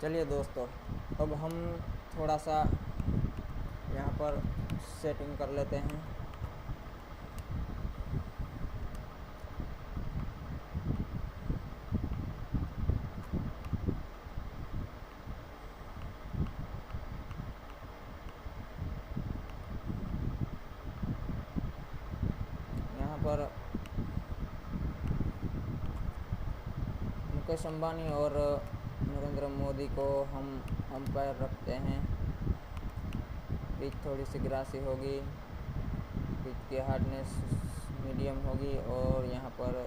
चलिए दोस्तों, अब हम थोड़ा सा यहाँ पर सेटिंग कर लेते हैं। यहाँ पर मुकेश अंबानी और नरेंद्र मोदी को हम अंपायर रखते हैं। पिच थोड़ी सी ग्रासी होगी, पिच की हार्डनेस मीडियम होगी और यहाँ पर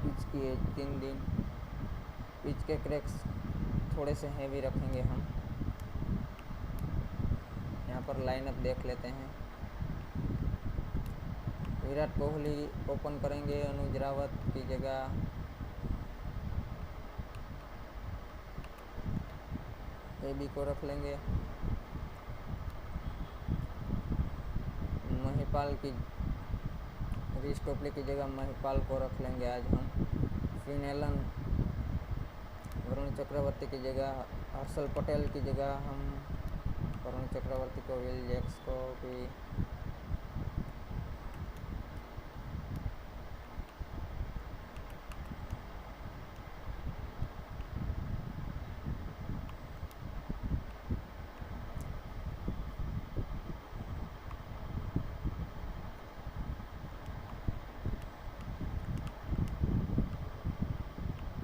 पिच की एज 3 दिन। पिच के क्रैक्स थोड़े से हैवी रखेंगे हम। यहाँ पर लाइनअप देख लेते हैं। विराट कोहली ओपन करेंगे अनुज रावत की जगह। एबी को रख लेंगे। महिपाल की ऋषभ टोपली की जगह महिपाल को रख लेंगे आज हम। फिन एलन वरुण चक्रवर्ती की जगह, हर्षल पटेल की जगह हम वरुण चक्रवर्ती को, विल जैक्स को भी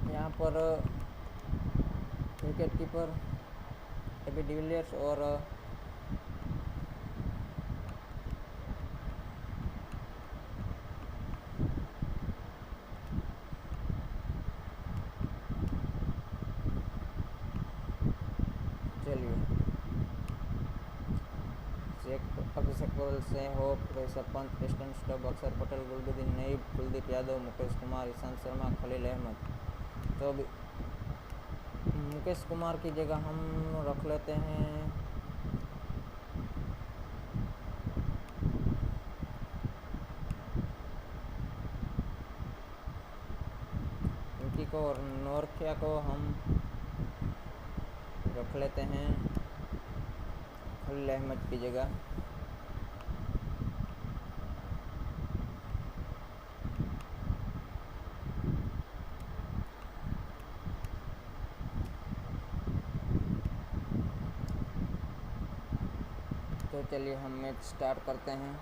यहाँ पर विकेट कीपर एबी डिविलियर्स और अभिषेक बरल से Hope, Rishabh Pant, Tristan Stubbs, Axar Patel, Gulbuddin Naib, Kuldeep Yadav, Mukesh Kumar, Ishant Sharma, Khalil Ahmad. तो मुकेश कुमार की जगह हम रख लेते हैं इनकी को, और नोरखिया को हम रख लेते हैं खलील अहमद की जगह। तो चलिए हम मैच स्टार्ट करते हैं।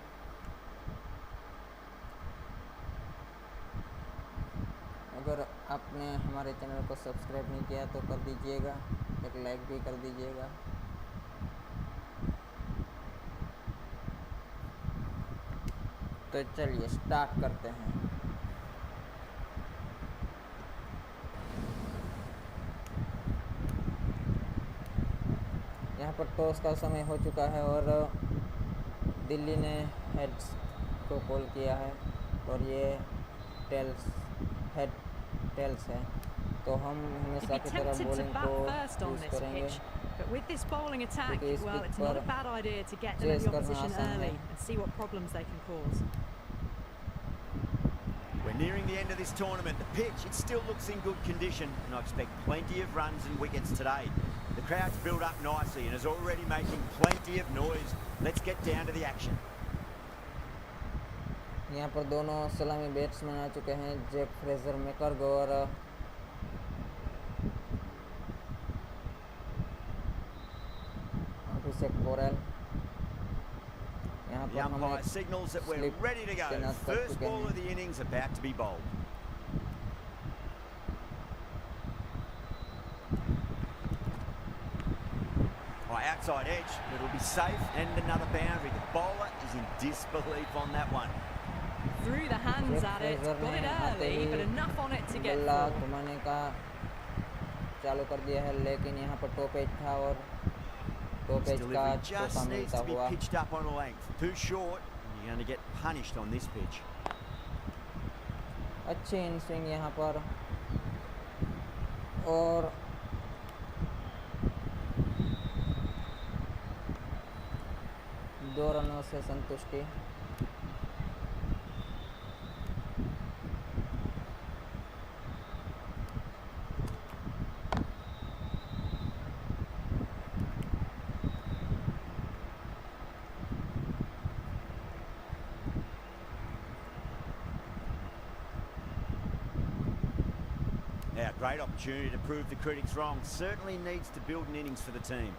अगर आपने हमारे चैनल को सब्सक्राइब नहीं किया तो कर दीजिएगा, एक लाइक भी कर दीजिएगा। तो चलिए स्टार्ट करते हैं। यहाँ पर टॉस का समय हो चुका है और दिल्ली ने हेड्स को कॉल किया है और ये टेल्स है। तो हम हमेशा की तरह बॉलिंग को यूज़ करेंगे क्योंकि इस पिच पर चेस करना आसान है। We're nearing the end of this tournament. The pitch, it still looks in good condition, and I expect plenty of runs and wickets today. The crowd's built up nicely and is already making plenty of noise. Let's get down to the action. यहाँ पर दोनों सलामी batsman आ चुके हैं, Jeff Fraser मैकर्ग और अभिषेक boreal. The umpire signals that we're ready to go. First ball of the innings about to be bowled. Outside edge, but it'll be safe, and another boundary. The bowler is in disbelief on that one. Threw the hands at it, got it early, but enough on it to get through. घुमाने का चालू कर दिया है, लेकिन यहाँ पर top edge था और टॉप एज का just needs to be pitched up on a length. Too short, and you're going to get punished on this pitch. अच्छी इन स्विंग यहाँ पर और दो रनों से संतुष्टि। Yeah, great opportunity to prove the critics wrong. Certainly needs to build an innings for the team.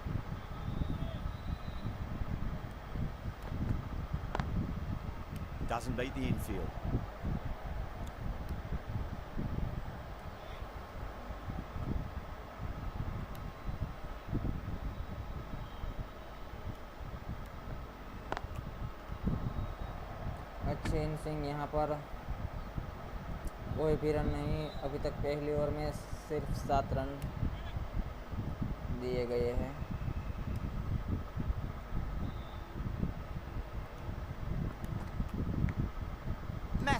Doesn't beat the infield. अच्छी inning यहाँ पर कोई भी रन नहीं, अभी तक पहली ओवर में सिर्फ 7 रन दिए गए हैं।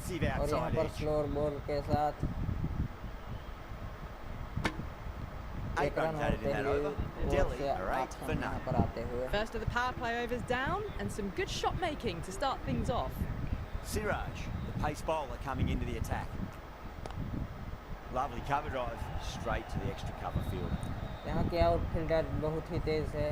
और यहाँ पर स्लोअर बॉल के साथ एक रन और पहली ओवर से आउट यहाँ पर आते हुए। First of the power play overs down and some good shot making to start things off. Siraj, the pace bowler, coming into the attack. Lovely cover drive straight to the extra cover field. यहाँ के outfielder बहुत ही तेज है।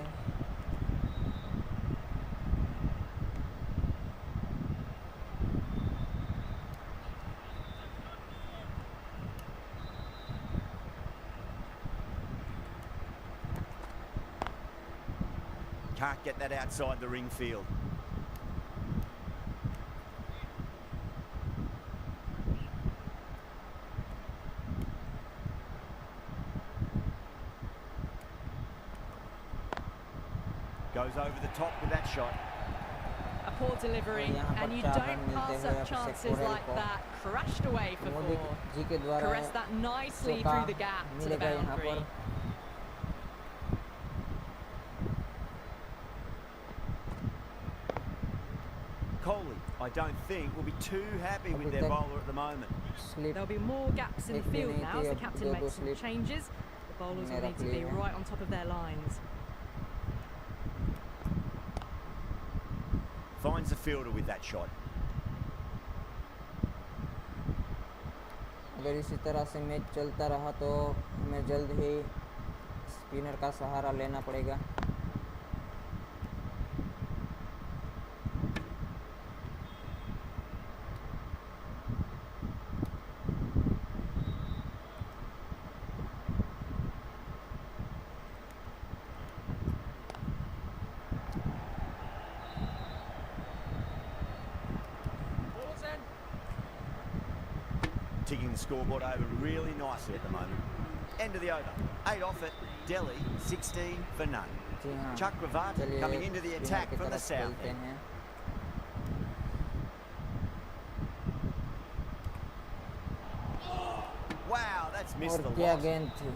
Can't get that outside the ring field. Goes over the top with that shot. A poor delivery, and you don't pass up chances like that. Crashed away for 4. Caressed that nicely through the gap to the boundary. Kohli, I don't think, will be too happy with their bowler at the moment. There'll be more gaps in the field now as the captain makes some changes. The bowlers will need to be right on top of their lines. Finds the fielder with that shot. अगर इसी तरह से match चलता रहा तो हमें जल्द ही spinner का सहारा लेना पड़ेगा। Ticking the scoreboard over really nicely at the moment. End of the over. 8 off it. Delhi 16 for none. Chakravarti coming into the attack from the south end. Wow, that's missed the क्या loss. गेंद थी,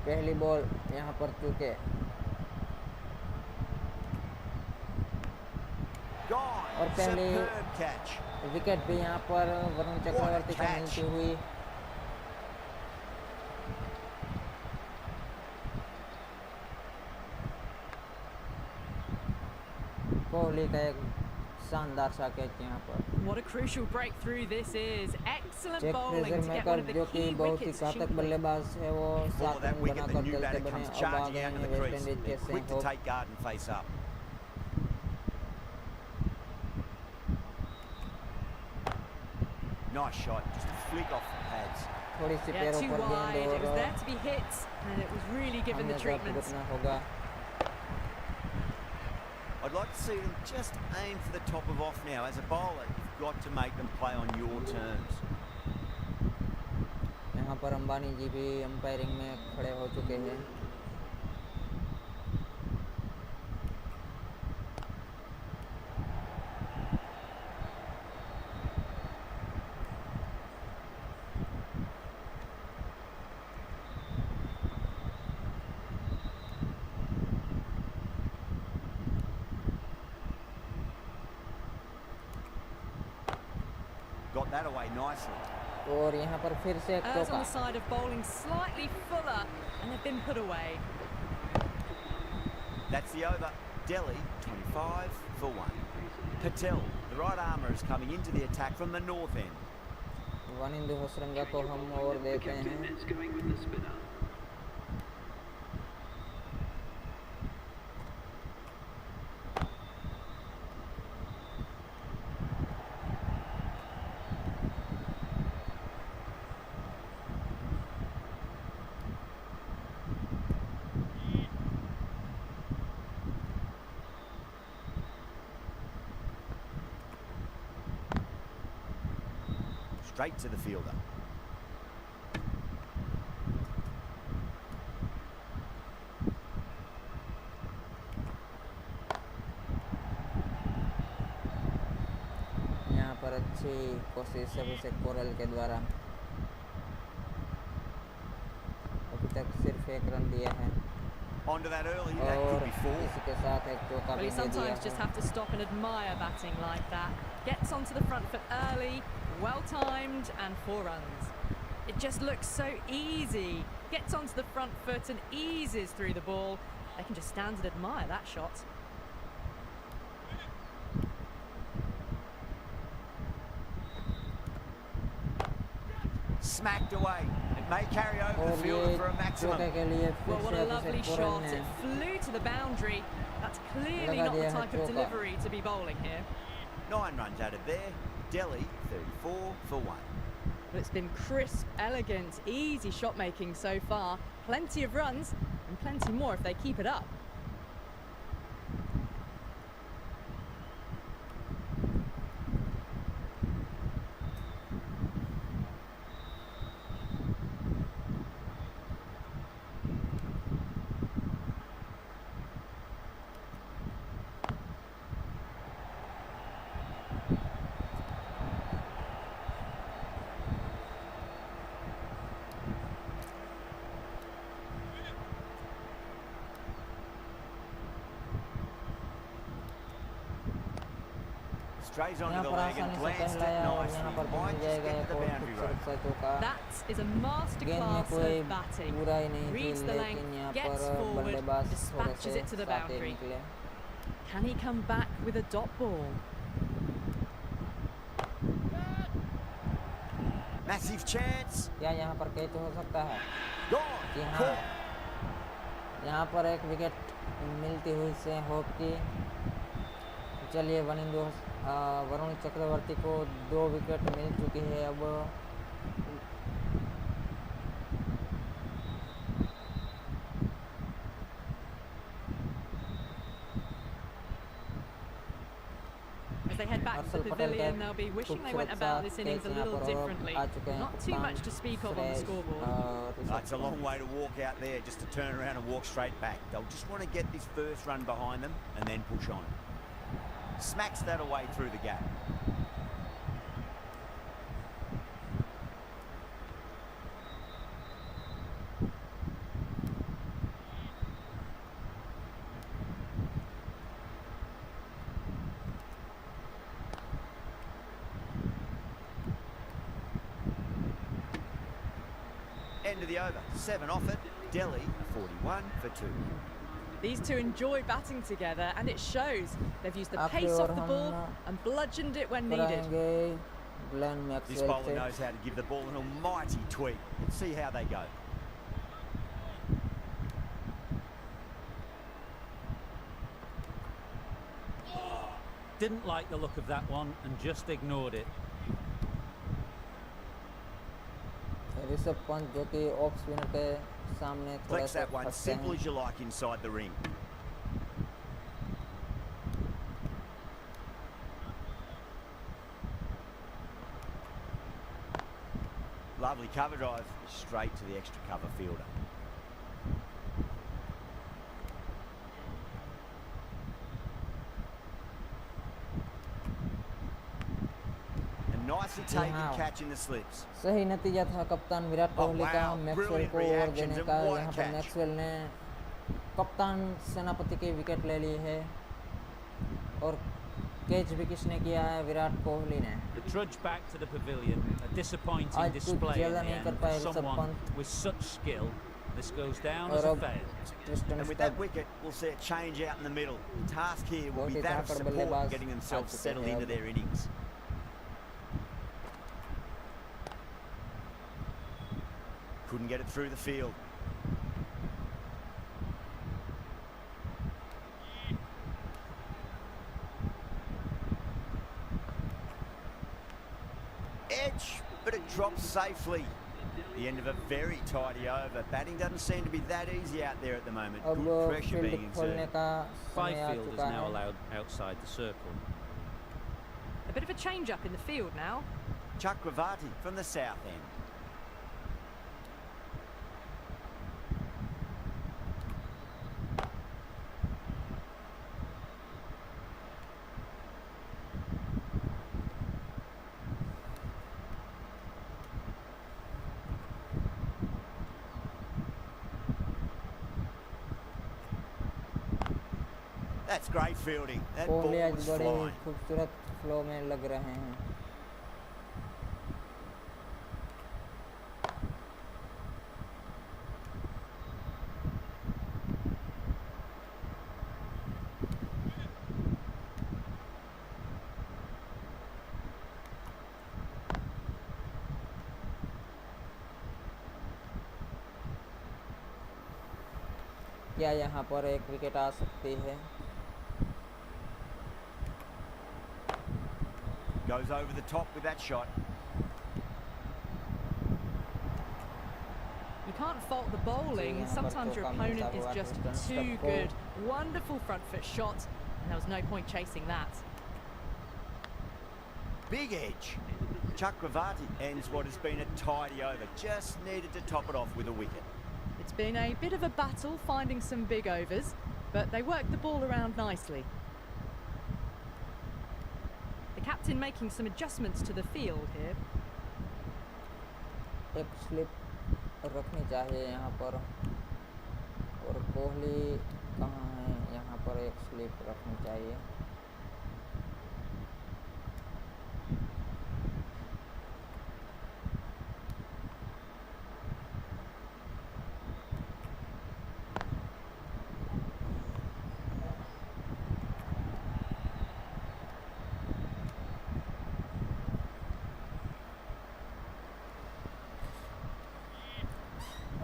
पहली ball यहाँ पर चुके। और पहली wicket भी यहाँ पर वरुण चक्रवर्ती को मिलती हुई। कोहली का एक शानदार सा कैच यहाँ पर। What a crucial breakthrough this is. Excellent bowling to get one of the जो कि key बहुत ही wickets घातक cheaply. बल्लेबाज है, वो 7 रन बनाकर चलते बने। अब आ गए हैं वेस्ट इंडीज के सहयोग। Nice shot, just a flick off the pads. थोड़ी सी Yeah, पैरों too पर wide. गेंद It was और there to be hit, and it was really given the treatment. भुगतना होगा। I'd like to see them just aim for the top of off now. As a bowler, you've got to make them play on your terms. यहाँ पर अंबानी जी भी umpiring में खड़े हो चुके हैं। Got that away nicely. और यहाँ पर फिर से एक Errs on चौका। the side of bowling slightly fuller, and they've been put away. That's the over. Delhi 25 for 1. Patel, the right armour, is coming into the attack from the north end. Wanindu Hasaranga को हम over देते हैं। straight to the fielder. यहाँ पर अच्छी कोशिश अभी से कोरल के द्वारा, अभी तक सिर्फ एक रन दिया है Onto that early, that could be four. इसी के साथ एक चौका Well, भी you दे दिया sometimes just है। have to stop and admire batting like that. Gets onto the front foot early, well timed, and 4 runs. It just looks so easy. Gets onto the front foot and eases through the ball. They can just stand and admire that shot. Smacked away. It may carry over the fielder for a maximum. Well, what a lovely shot. It flew to the boundary. That's clearly not the type of delivery to be bowling here. 9 runs added there. Delhi 34 for 1. But it's been crisp, elegant, easy shot making so far. Plenty of runs and plenty more if they keep it up. Strays onto the leg and glanced it nicely. Might just get to the boundary rope. That is a masterclass of batting. Reads the length, gets forward, dispatches it to the boundary. Can he come back with a dot ball? Massive chance. क्या यहाँ पर catch हो सकता है? जी हाँ, Gone. यहाँ पर एक विकेट मिलती हुई से होप की। चलिए वरुण चक्रवर्ती को 2 विकेट मिल चुकी है। अब As they head back to the pavilion, they'll be wishing they went about this innings a little differently. Not too much to speak of on the scoreboard. It's a long way to walk out there just to turn around and walk straight back. They'll just want to get this first run behind them and then push on. Smacks that away through the gap. End of the over. 7 off it. Delhi 41 for 2. These two enjoy batting together, and it shows. They've used the pace off the ball and bludgeoned it when needed. This bowler knows how to give the ball an almighty tweak. Let's see how they go. Didn't like the look of that one and just ignored it. Rishabh Pant जो कि off spinner के सामने थोड़ा Flex सा that one फंसते simple हैं। as you like inside the ring. Lovely cover drive straight to the extra cover fielder. Nicely taken catch in the slips. सही नतीजा था कप्तान विराट कोहली का मैक्सवेल को ओवर देने का। यहाँ पर मैक्सवेल ने कप्तान सेनापति की विकेट ले ली है और कैच भी किसने किया है? विराट कोहली ने। The trudge back to the pavilion, a disappointing display in the end for someone with such skill. This goes down as a fail. And with that wicket, we'll see a change out in the middle. The task here will be that of support, getting themselves settled into their innings. Couldn't get it through the field. Edge, but it drops safely. The end of a very tidy over. Batting doesn't seem to be that easy out there at the moment. Good pressure being exerted. 5 fielders now allowed outside the circle. A bit of a change up in the field now. Chakravarti from the south end. That's great fielding. That ball was flying. खूबसूरत flow में लग रहे हैं. क्या यहाँ पर एक wicket आ सकती है? Goes over the top with that shot. You can't fault the bowling. Sometimes your opponent is just too good. Wonderful front foot shot, and there was no point chasing that. Big edge. Chakravarti ends what has been a tidy over. Just needed to top it off with a wicket. It's been a bit of a battle finding some big overs, but they worked the ball around nicely. The captain making some adjustments to the field here. एक slip रखनी चाहिए यहाँ पर, और कोहली कहाँ है? यहाँ पर एक स्लिप रखनी चाहिए.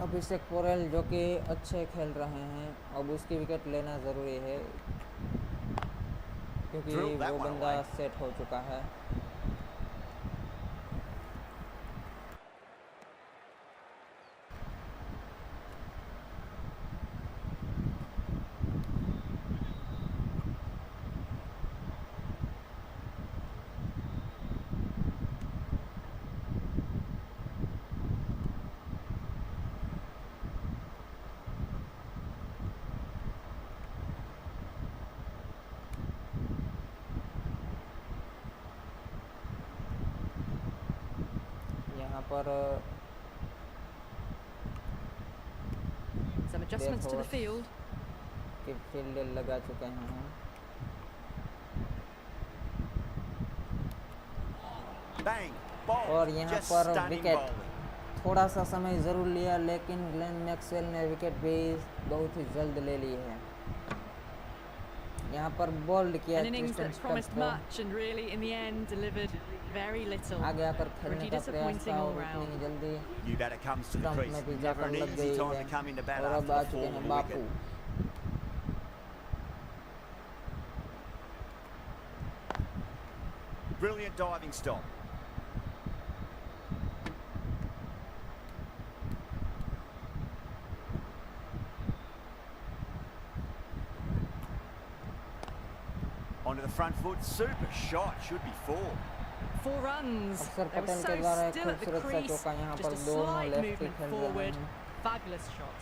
अभिषेक पोरेल जो कि अच्छे खेल रहे हैं, अब उसकी विकेट लेना ज़रूरी है क्योंकि वो बंदा सेट हो चुका है. Some adjustments to the field. कि फील्डर लगा चुके हैं. Bang, ball, और यहाँ पर विकेट थोड़ा सा समय ज़रूर लिया, लेकिन ग्लेन मैक्सवेल ने विकेट भी बहुत ही जल्द ले ली है. यहाँ पर बोल्ड किया. An innings that promised much and really in the end delivered very little. आगे आकर खेलने का प्रयास था और इतनी जल्दी New batter comes to the stump crease. में भी Never जाकर an लग easy गई time है. to come into bat और अब after आ the चुके fall हैं of a Bapu. wicket. Brilliant diving stop. Onto the front foot, super shot, should be 4. 4 runs. अफसर They were पटेल so के द्वारा एक still at the खूबसूरत सा crease. चौका यहाँ Just पर a दोनों slight लेफ्टी movement खेल रहे forward. हैं. Fabulous shot.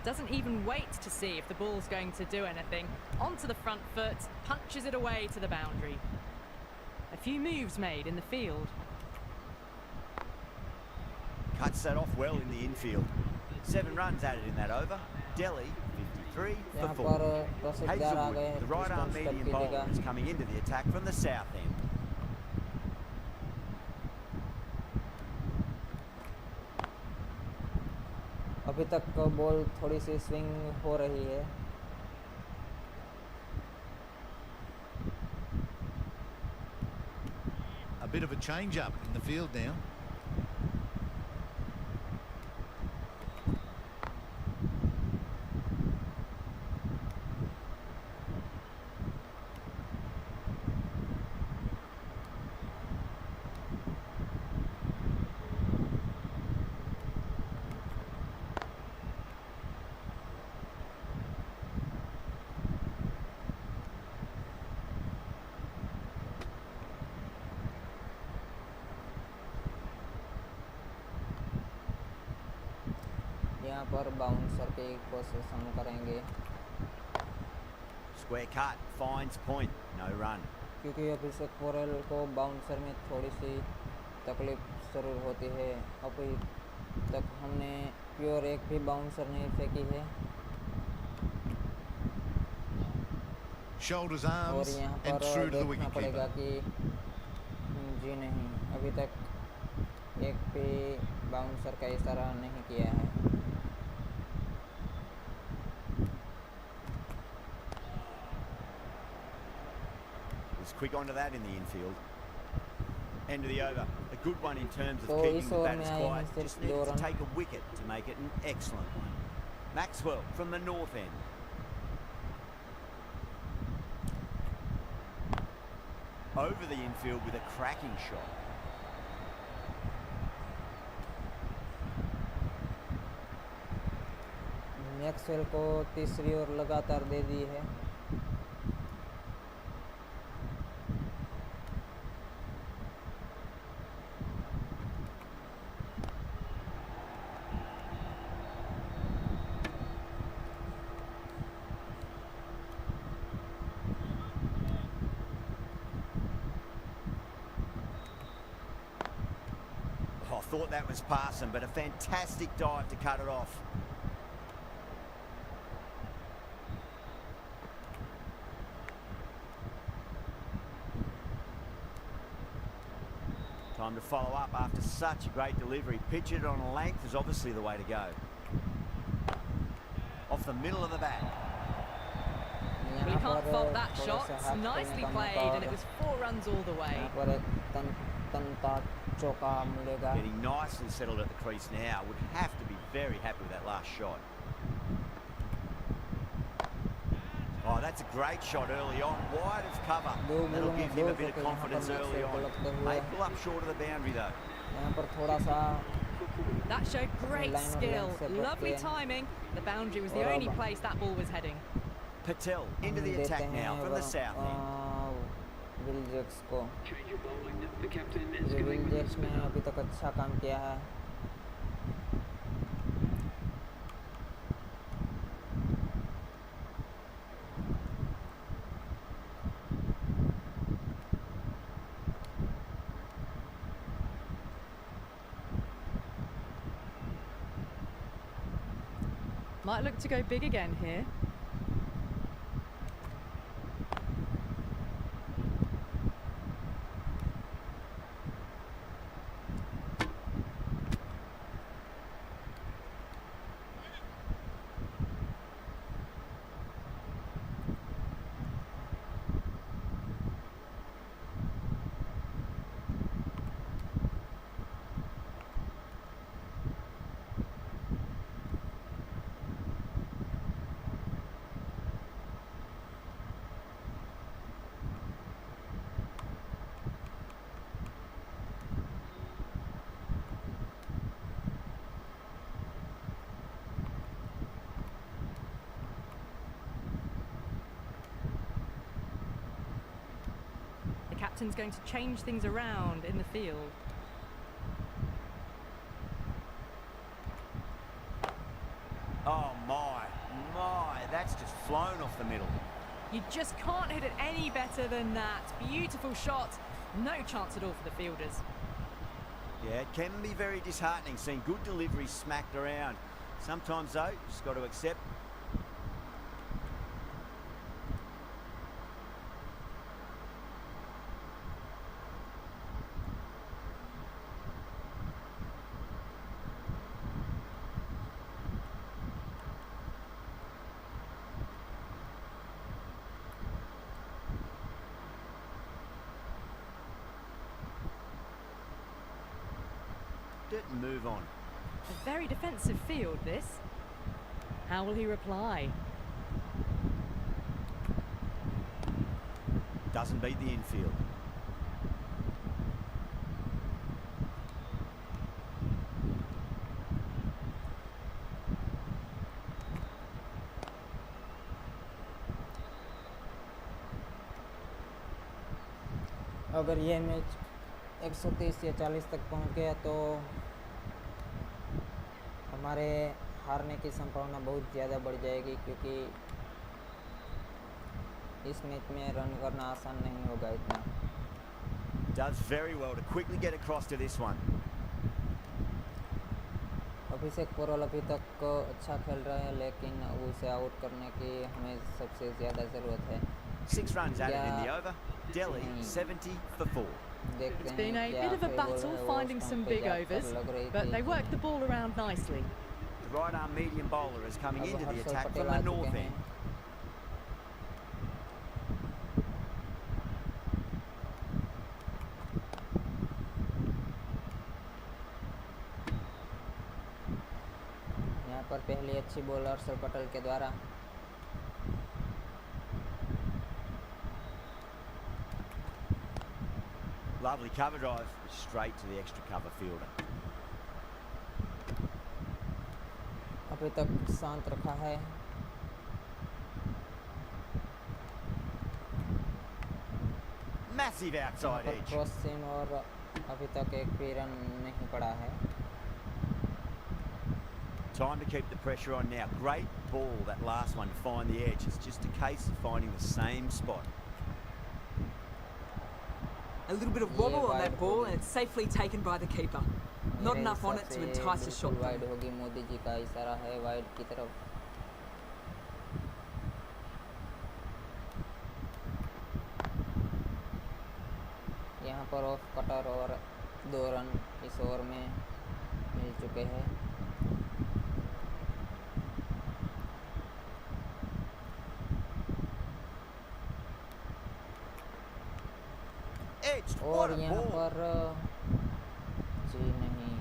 Doesn't even wait to see if the ball's going to do anything. Onto the front foot, punches it away to the boundary. A few moves made in the field. Cuts that off well in the infield. 7 runs added in that over. Delhi 53 for यहाँ 4. पर रसीदार आ गए. Hazelwood, the right arm medium bowler, is coming into the attack from the south end. अभी तक ball थोड़ी सी swing हो रही है. A bit of a change up in the field now. यहाँ पर बाउंसर की कोशिश हम करेंगे, Square cut, finds point, no run. क्योंकि अभिषेक पोरेल को बाउंसर में थोड़ी सी तकलीफ ज़रूर होती है। अभी तक हमने प्योर एक भी बाउंसर नहीं फेंकी है। Shoulders, और arms, यहाँ and पर through to the देखना पड़ेगा wicketkeeper. कि जी नहीं, अभी तक एक भी बाउंसर का इशारा नहीं किया है। Was quick onto that in the infield. End of the over. A good one in terms of तो keeping इस the ओवर batters में आए हैं quiet. सिर्फ Just needed 2 to run. take a wicket to make it an excellent one. Maxwell from the north end. Over the infield with a cracking shot. Maxwell को तीसरी over लगातार दे दी है। Oh, I thought that was passing, but a fantastic dive to cut it off. Time to follow up after such a great delivery. Pitch it on a length is obviously the way to go. Off the middle of the bat. Well, you can't fault that shot. It's nicely played, and it was 4 runs all the way. यहाँ पर एक तनता चौका मिलेगा। Getting nicely settled at the crease now. Would have to be very happy with that last shot. Oh, that's a great shot early on. Wide of cover. That'll give him a bit of confidence early on. May pull up short of the boundary though. यहाँ पर थोड़ा सा That showed great line of skill. length से Lovely पकड़ते हैं। timing. The boundary was the और only अब place that ball was heading. Patel into the देते attack हैं now from the south end. Will Jacks को। विल जैक्स ने अभी तक अच्छा काम किया है। Might look to go big again here. Captain's going to change things around in the field. Oh my, that's just flown off the middle. You just can't hit it any better than that. Beautiful shot. No chance at all for the fielders. Yeah, it can be very disheartening seeing good delivery smacked around. Sometimes though, you just got to accept. And move on. A very defensive field, this. How will he reply? Doesn't beat the infield. अगर ये match 130 या 40 तक पहुंच गया तो हमारे हारने की संभावना बहुत ज़्यादा बढ़ जाएगी, क्योंकि इस मैच में रन करना आसान नहीं होगा इतना। Does very well to quickly get across to this one. अभिषेक पोरल अभी तक अच्छा खेल रहे हैं, लेकिन उसे आउट करने की हमें सबसे ज़्यादा ज़रूरत है। 6 runs added in the over. Delhi 70 for 4. It's been a bit of a battle finding some big overs, but they worked the ball around nicely. The right arm medium bowler is coming into the attack from the north end. यहाँ पर पहली अच्छी ball Harshal Patel के द्वारा। Lovely cover drive straight to the extra cover fielder. अभी तक शांत रखा है। Massive outside edge. क्रॉस सीम और अभी तक एक भी रन नहीं पड़ा है। Time to keep the pressure on now. Great ball, that last one, to find the edge. It's just a case of finding the same spot. A little bit of wobble on that ball and it's safely taken by the keeper. Not enough on it to entice a shot. Wide होगी, मोदी जी का इशारा है wide की तरफ। यहाँ पर off cutter और 2 run इस ओवर में मिल चुके हैं। और यहाँ पर जी नहीं।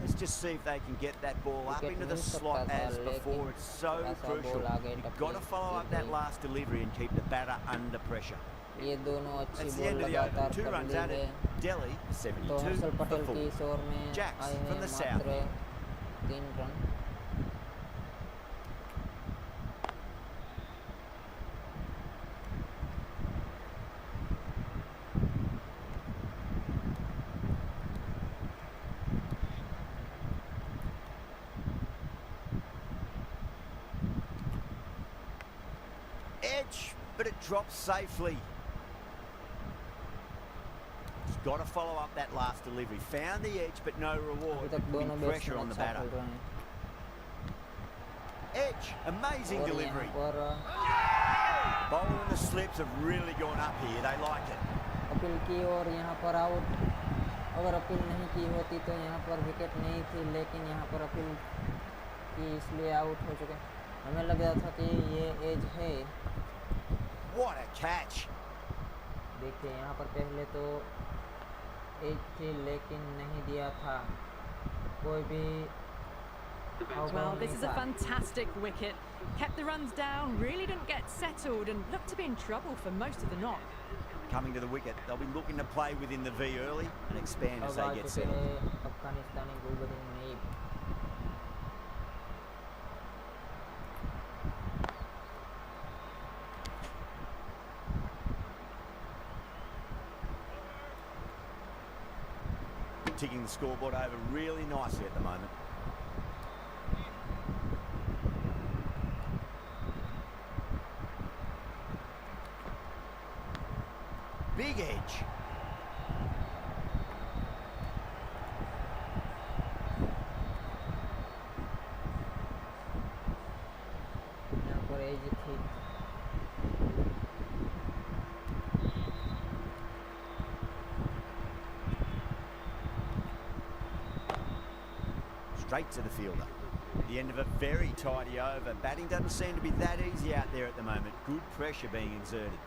Let's just see if they can get that ball up into the slot as before. It's so crucial. You've got to follow up that last delivery and keep the batter under pressure. ये दोनों अच्छी That's the ball end of the लगातार over. 2 runs कर added. Delhi तो 72 Harshal for Patel की 4. इस over में Jacks आए from हैं the south. मात्र 3 run. Edge, but it drops safely. Just got to follow up that last delivery. Found the edge, but no अभी reward. तक Putting दोनों pressure बैट्समैन on the अच्छा batter. खेल रहे हैं। Edge, amazing और delivery. यहाँ पर Bowler and the slips have really gone up here. They like it. Appeal की और यहाँ पर आउट। अगर अपील नहीं की होती तो यहाँ पर विकेट नहीं थी, लेकिन यहाँ पर अपील की इसलिए आउट हो चुके। हमें लग रहा था कि ये एज है। What a catch. देखिए यहाँ पर पहले तो एज थी, लेकिन नहीं दिया था कोई भी। Well, this is a fantastic wicket. Kept the runs down, really didn't get settled and looked to be in trouble for most of the knock. Coming to the wicket, they'll be looking to play within the V early and expand as they get settled. अफगानिस्तानी Gulbadin Naib. Ticking the scoreboard over really nicely at the moment. Big edge. यहाँ पर as थी। Straight to the fielder. The end of a very tidy over. Batting doesn't seem to be that easy out there at the moment. Good pressure being exerted.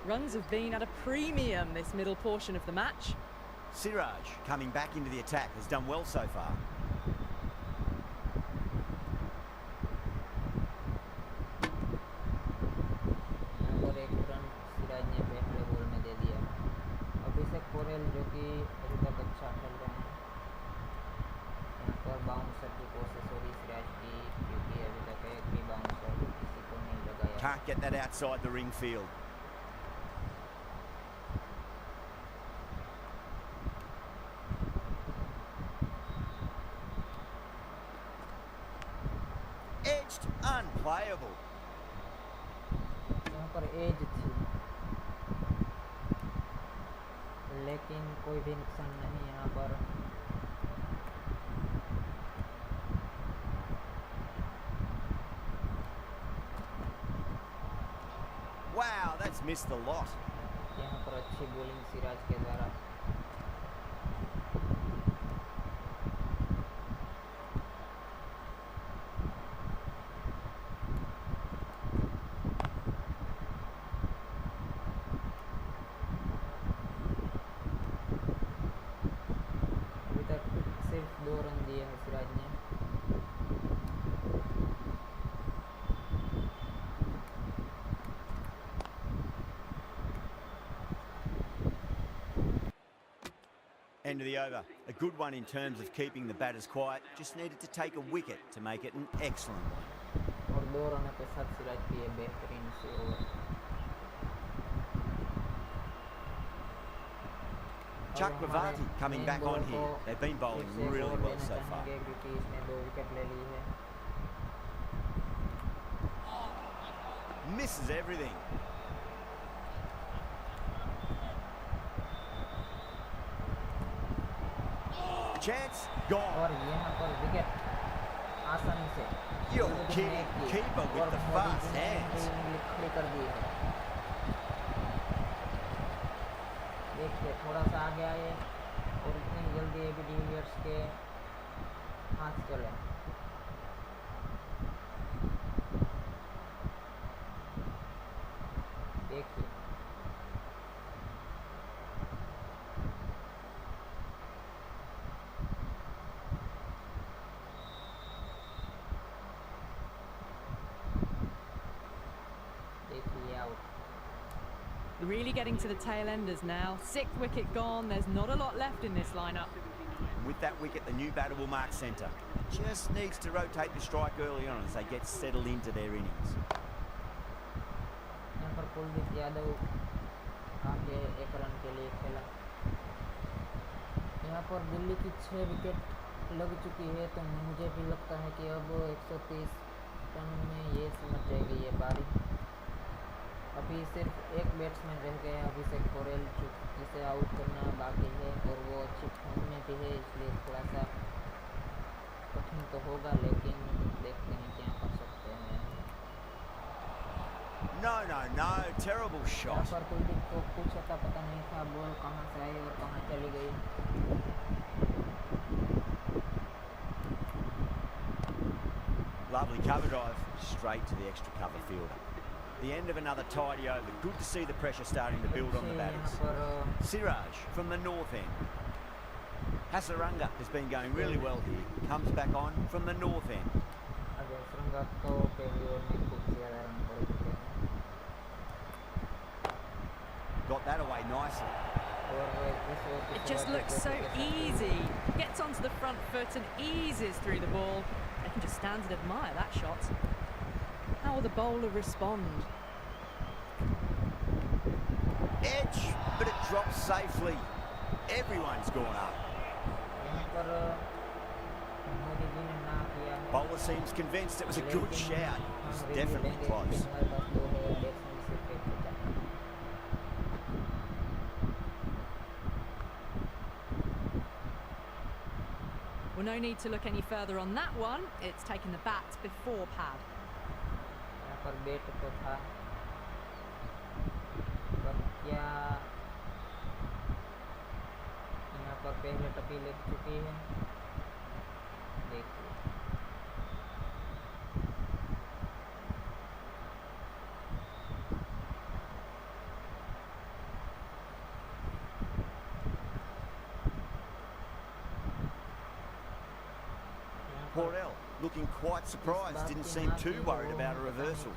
Runs have been at a premium this middle portion of the match. Siraj, coming back into the attack, has done well so far. यहाँ पर 1 run Siraj ने पहले ball में दे दिया। अभिषेक पोरेल जो कि अभी तक अच्छा खेल रहे हैं। यहाँ पर बाउंसर की कोशिश होगी सिराज की, क्योंकि अभी तक एक भी बाउंसर किसी को नहीं लगाया। Can't get that outside the ring field. just unplayable. यहाँ पर एज थी, लेकिन कोई भी नुकसान नहीं यहाँ पर। Wow, that's missed a lot. यहाँ पर अच्छी बॉलिंग सिराज के द्वारा। अभी तक सिर्फ 2 रन दिए हैं सिराज ने। End of the over. A good one in terms of keeping the batters quiet. Just needed to take a wicket to make it an excellent one. और 2 रनों के साथ सिराज की ये बेहतरीन से over. Chakravarti coming back on here. They've been bowling really well so far. क्योंकि इसने 2 विकेट ले ली है। Misses everything. Chance gone. और यहाँ पर विकेट आसानी से You're kidding. Keeper with the fast hands. खड़ी कर दी है। देखिए थोड़ा सा आगे आए और इतनी जल्दी एबी डिविलियर्स के हाथ चले। देखिए out. Really getting to the tail enders now. 6th wicket gone. There's not a lot left in this lineup. With that wicket, the new batter will mark centre. Just needs to rotate the strike early on as they get settled into their innings. यहाँ पर कुलदीप यादव आगे 1 run के लिए खेला। यहाँ पर दिल्ली की 6 wicket लग चुकी है, तो मुझे भी लगता है कि अब 130 रन में ये समझ जाएगी ये पारी। अभी सिर्फ एक बैट्समैन रह गए, अभिषेक पोरेल, जिसे आउट करना बाकी है और वो अच्छी फॉर्म में भी है, इसलिए थोड़ा सा कठिन तो होगा, लेकिन देखते हैं क्या कर सकते हैं। No, terrible यहाँ shot. पर कुलदीप को कुछ अता पता नहीं था बॉल कहाँ से आई और कहाँ चली गई। Lovely cover drive, straight to the extra cover fielder. The end of another tidy over. Good to see the pressure starting to build on the batters. Siraj from the north end. Hasaranga has been going really well here. Comes back on from the north end. Got that away nicely. It just looks so easy. Gets onto the front foot and eases through the ball. They can just stand and admire that shot. How will the bowler respond? Edge, but it drops safely. Everyone's gone up. Bowler seems convinced it was a good shout. It's definitely close. Well, no need to look any further on that one. It's taken the bat before pad. यहाँ पर bat तो था, पर क्या यहाँ पर पहले टपी लग चुकी है। देखिए Porel looking quite surprised, didn't seem too worried about a reversal.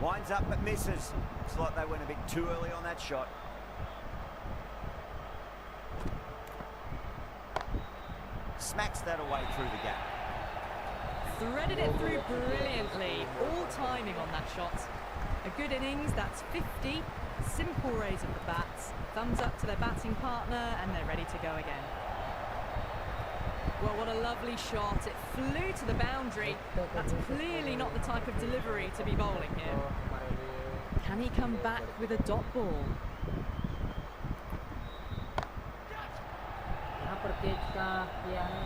Winds up but misses. Looks like they went a bit too early on that shot. Smacks that away through the gap. Threaded it through brilliantly. All timing on that shot. A good innings, that's 50. Simple raise of the bats. Thumbs up to their batting partner and they're ready to go again. Well, what a lovely shot. It flew to the boundary. That's clearly not the type of delivery to be bowling here. Can he come back with a dot ball? यहाँ पर catch का किया है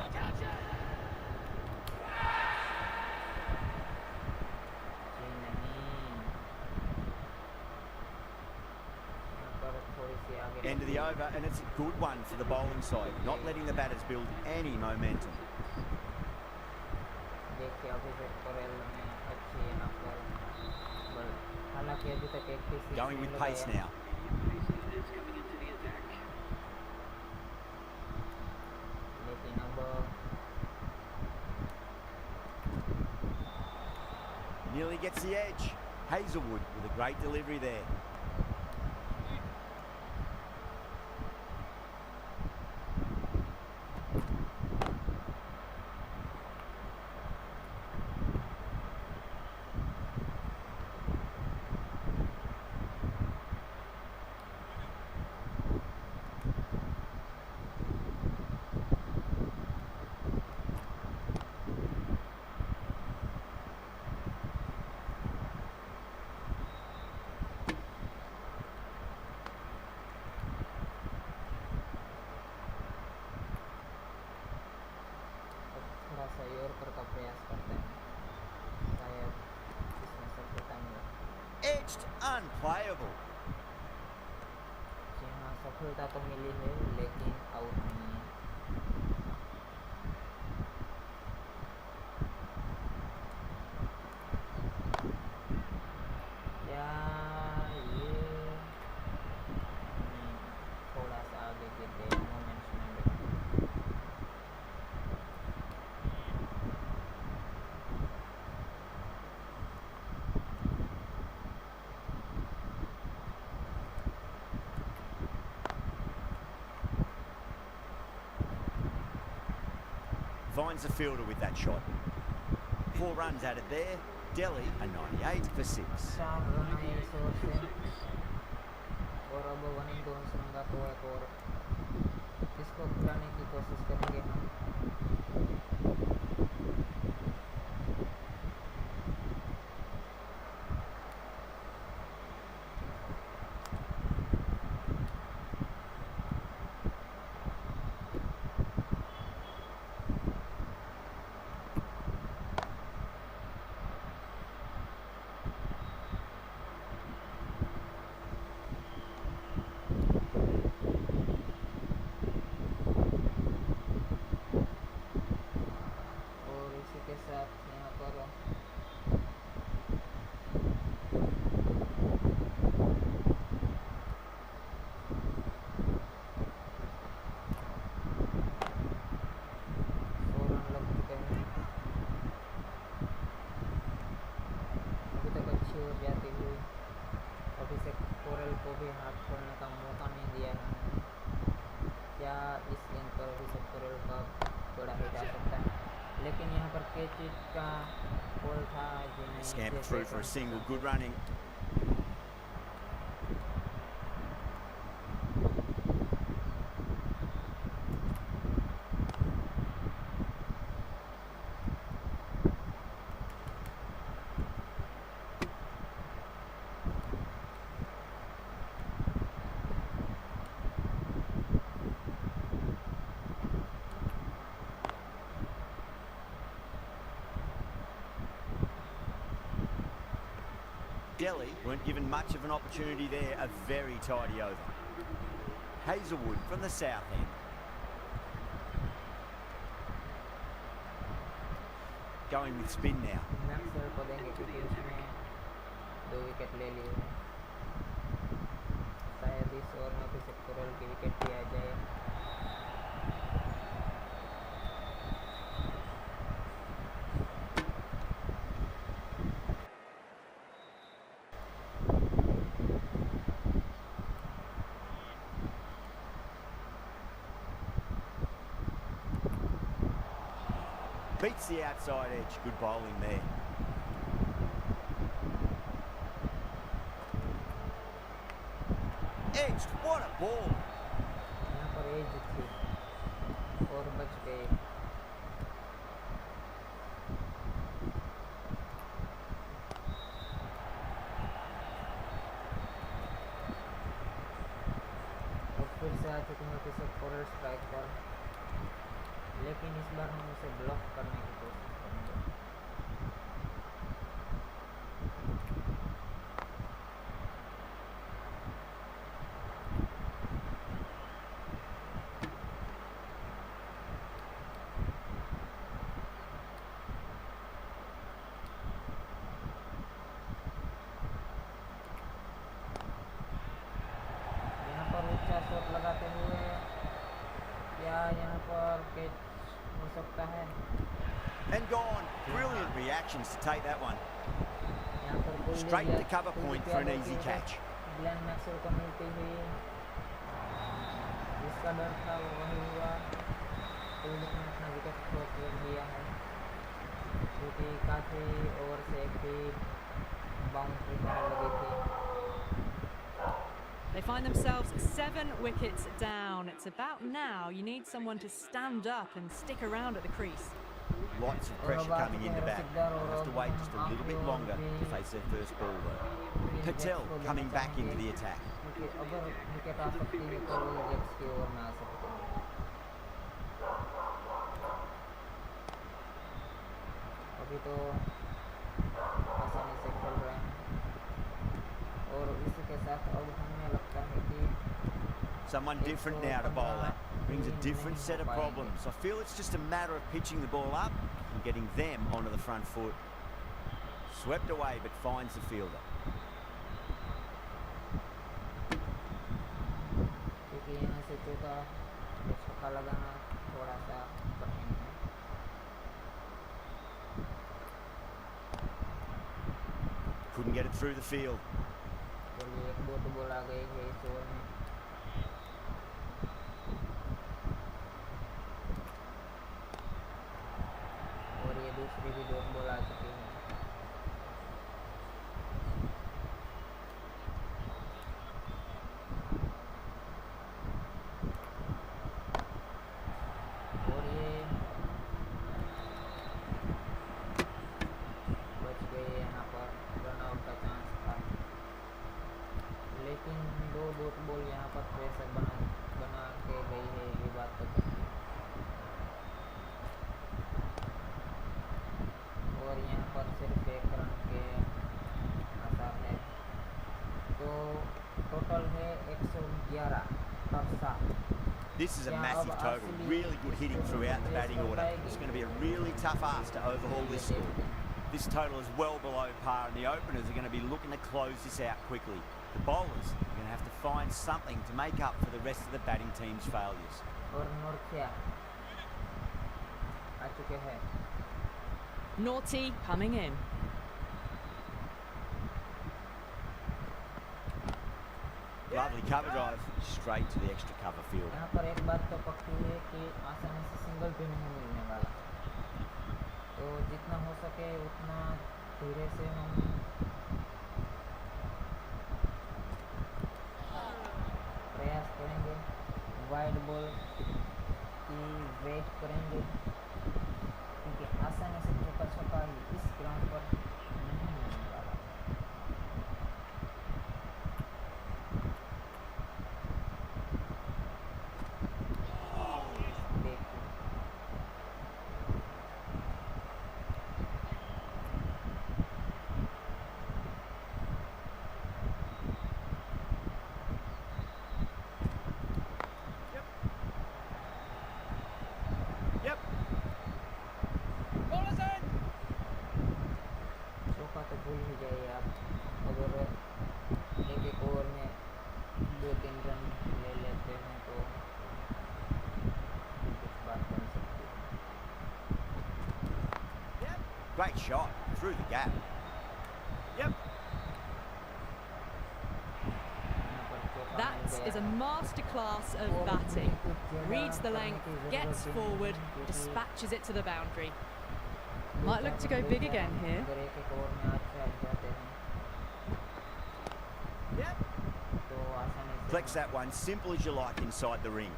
End of the over, and it's a good one for the bowling side, not letting the batters build any momentum. देखिए अभी से Corel में अच्छी यहाँ पर बल हालांकि अभी तक एक भी Going with pace now. लेकिन अब Nearly gets the edge. Hazelwood with a great delivery there. Edged, unplayable. यहाँ सफलता तो मिली है लेकिन आउट नहीं है क्या ये थोड़ा सा आगे गिर गए मोमेंट्स में Finds the fielder with that shot. 4 runs added there. Delhi a 98 for 6. 4 run है इस ओवर से और अब 1 in 2 रन तो एक और इसको खिलाने की कोशिश करेंगे हम Scampered through for a single, good running. Delhi weren't given much of an opportunity there, a very tidy over. Hazelwood from the south end. Going with spin now. Beats the outside edge. Good bowling there. Edged. What a ball. यहाँ पर as थी और बच गए से आ चुके हैं किसी फॉर स्ट्राइक पर, लेकिन इस बार हम उसे ब्लॉक करने की कोशिश करेंगे। शॉट लगाते हुए क्या यहाँ पर कैच हो सकता है? And gone. Brilliant reactions to take that one. यहाँ पर Straight to cover point for an easy catch. Glenn Maxwell को मिलती हुई, जिसका डर था वो वही हुआ। कुलदीप ने अपना विकेट खो दिया है, क्योंकि काफ़ी ओवर से एक ही बाउंड्री पर लगी थी। They find themselves 7 wickets down. It's about now you need someone to stand up and stick around at the crease. Lots of pressure coming into bat. They'll have to wait just a little bit longer to face their first ball though. Patel coming back into the attack. अगर wicket आ सकती है तो वो jets की ओर में आ सकते हैं। अभी तो आसानी से खेल रहे हैं और इसी के साथ अब हमें लगता है कि someone different now to bowl at. Brings a different set of problems. I feel it's just a matter of pitching the ball up and getting them onto the front foot. Swept away but finds the fielder. क्योंकि यहाँ से चौथा छक्का लगाना थोड़ा सा कठिन है। Couldn't get it through the field. चलिए एक डॉट बॉल आ गई है इस ओवर में। और ये दूसरी भी डॉट बॉल आ चुकी है। और ये बच गई यहाँ पर, रन आउट का चांस था, लेकिन 2 डॉट बॉल यहाँ पर प्रेशर बना के गई है, ये बात तो है। और यहाँ पर सिर्फ 1 रन के आसार है, तो टोटल है 111 पर 7। This is a massive total. Really good hitting throughout the batting order. It's going to be a really tough ask to overhaul this score. This total is well below par, and the openers are going to be looking to close this out quickly. The bowlers are going to have to find something to make up for the rest of the batting team's failures. और नॉर्थिया आ चुके हैं। Naughty coming in. Lovely cover drive, straight to the extra cover field. यहाँ पर एक बात तो पक्की है कि आसानी से सिंगल भी नहीं मिलने वाला, तो जितना हो सके उतना धीरे से हम प्रयास करेंगे, वाइड बॉल की वेट करेंगे, क्योंकि आसानी से चौका छक्का इस ग्राउंड पर नहीं मिलने वाला। चौका तो भूल ही जाइए आप, अगर एक ओवर में 2-3 रन ले लेते हैं तो कुछ बात बन सकती है। Great shot, through the gap. That is a masterclass of batting. Reads the length, gets forward, dispatches it to the boundary. Might look to go big again here. अगर एक ओवर में आज फैल जाते हैं तो आसानी से Flex that one, simple as you like inside the ring.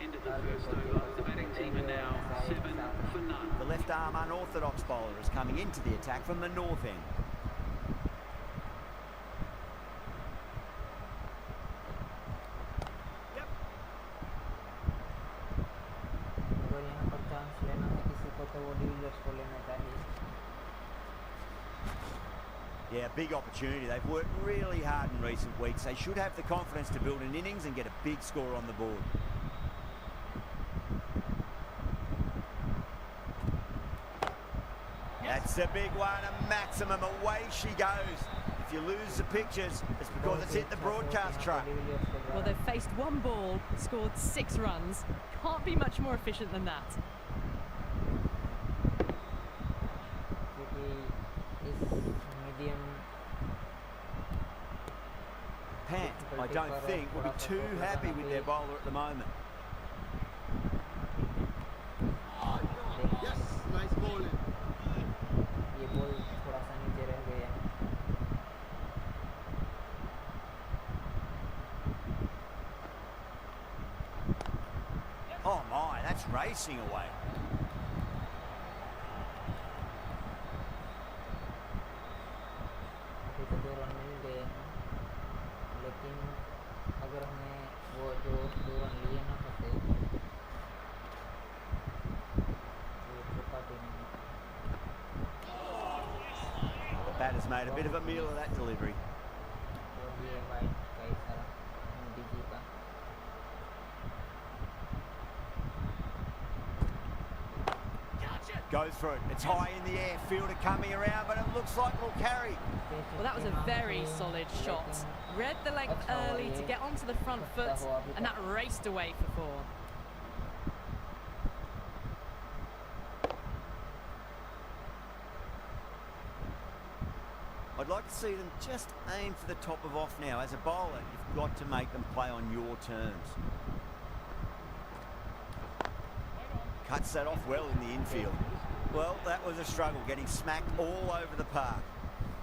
Into the first over, the batting team are now 7 for none. The left arm unorthodox bowler is coming into the attack from the north end. Yeah, big opportunity. They've worked really hard in recent weeks. They should have the confidence to build an innings and get a big score on the board. That's a big one, a maximum. Away she goes. If you lose the pictures, it's because it's hit the broadcast truck. Well, they've faced one ball, scored 6 runs. Can't be much more efficient than that. Medium. Pant, I don't think, will be too happy with their bowler at the moment. Yes, nice bowling. ये ball थोड़ा सा नीचे रह गया. Oh my, that's racing away. अभी तो 2 run मिल गए हैं, लेकिन अगर हमें वो जो 2 रन लिए ना होते तो चौका भी नहीं. The batter's made a bit of a meal of that delivery. और ये वाइड का इशारा मोदी जी का. Goes for it. It's high in the air. Fielder coming around, but it looks like we'll carry. Well, that was a very solid shot. Read the length early to get onto the front foot, and that raced away for 4. I'd like to see them just aim for the top of off now. As a bowler, you've got to make them play on your terms. Cuts that off well in the infield. Well, that was a struggle, getting smacked all over the park.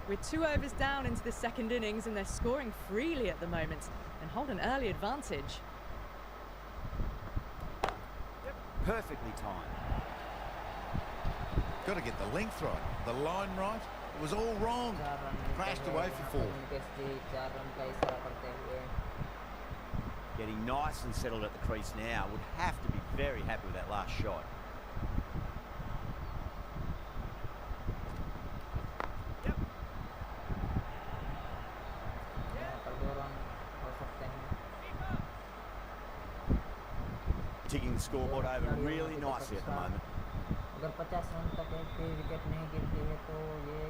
We're 2 overs down into the second innings, and they're scoring freely at the moment and hold an early advantage. Perfectly timed. Got to get the length right, the line right. It was all wrong. Crashed away for 4. Getting nice and settled at the crease now. Would have to be very happy with that last shot. Ticking the scoreboard over really nicely at the moment. अगर 50 run तक एक भी wicket नहीं गिरती है तो ये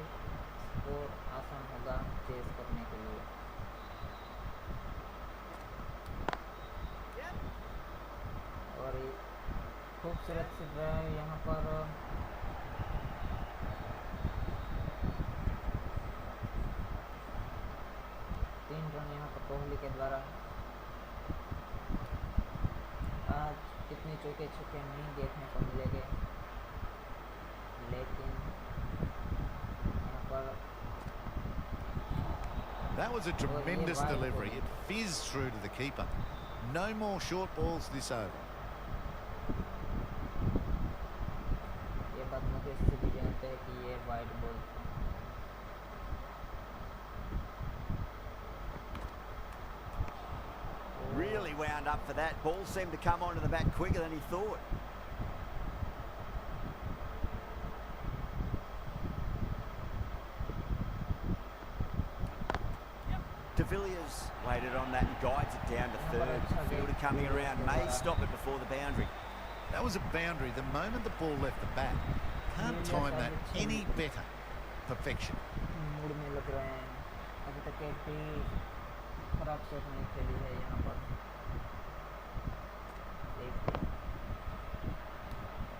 score आसान होगा चेस करने के लिए. और खूबसूरत से ड्राइव यहाँ पर. तीन रन यहाँ पर कोहली के द्वारा. आज कितने चौके छक्के नहीं देखने को मिलेंगे, लेकिन यहाँ पर. That was a tremendous delivery. It fizzed through to the keeper. No more short balls this over. ये बात मुकेश जी भी जानते हैं कि ये wide ball. Really wound up for that. Ball seemed to come onto the bat quicker than he thought. De Villiers waited on that and guides it down to third. Fielder coming around may stop it before the boundary. That was a boundary the moment the ball left the bat. Can't time that any better. Perfection. Mood में लग रहे हैं. अभी तक एक भी खराब shot नहीं खेली है यहाँ पर.